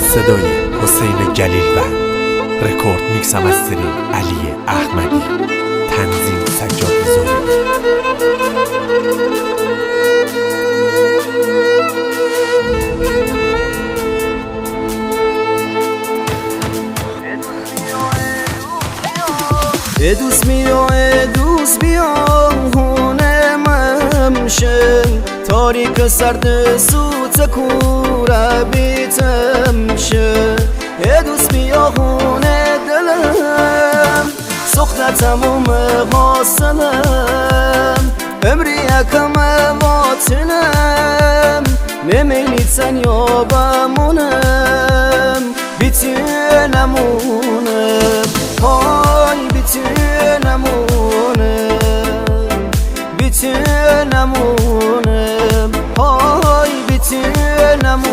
صدای حسین جلیلوند، رکورد میکس مستری علی احمدی، تنظیم سجاد زهری. دوست بیا هونه ممشن تاریک سرد سوت کوره بیتمشن. دوست بیا هونه دلم سخت تموم غاسلم امری یکم باطنم نمیلی تنیا بمونم بیتنمونم های بیتنمونم های بیتنمونم.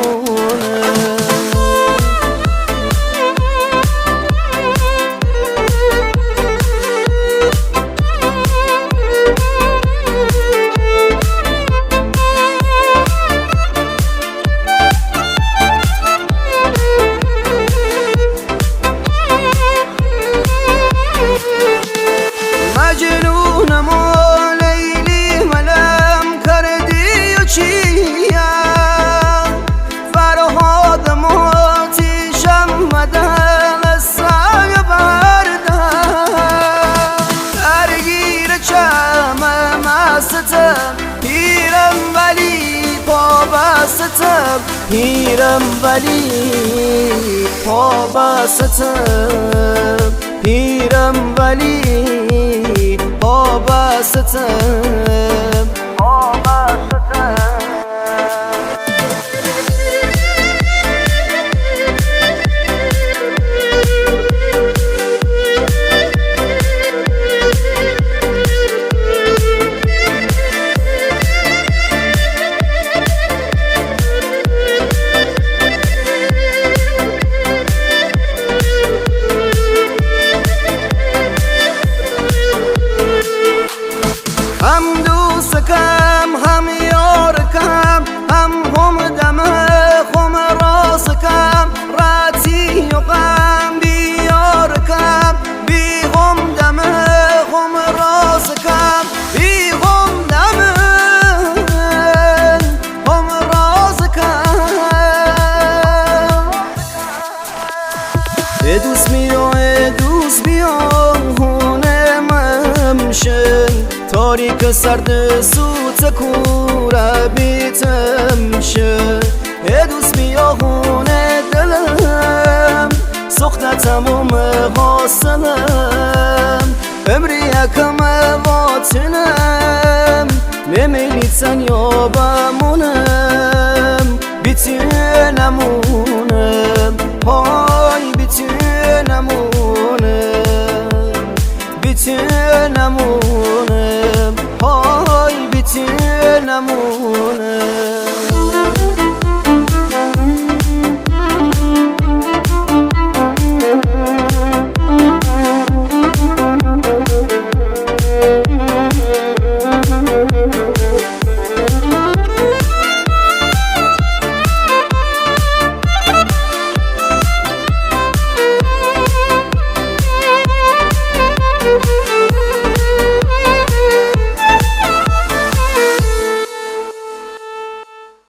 مجنونم و لیلی ملم کردی و چیم فرهادم و تیشم مدن سنگ بردم درگیر چمم مستم پیرم ولی پا بستم پیرم ولی پا بستم پیرم ولی پا بستم پا بستم. هم دوست کم هم یار کم هم دم خم راست کم راتی و غم بیار کم بی هم دم خم راست کم بی هم دم خم راست کم. دوست بیا هونه ممشن تاریک سرد سوت کوره بیتمشه. دوست بیا هونه دلم سخت تموم غاسلم امری یکم باطنم نمیلی تنیا بمونم بیتنمونم های بیتنمونم بیتنمونم های بیتنمونم.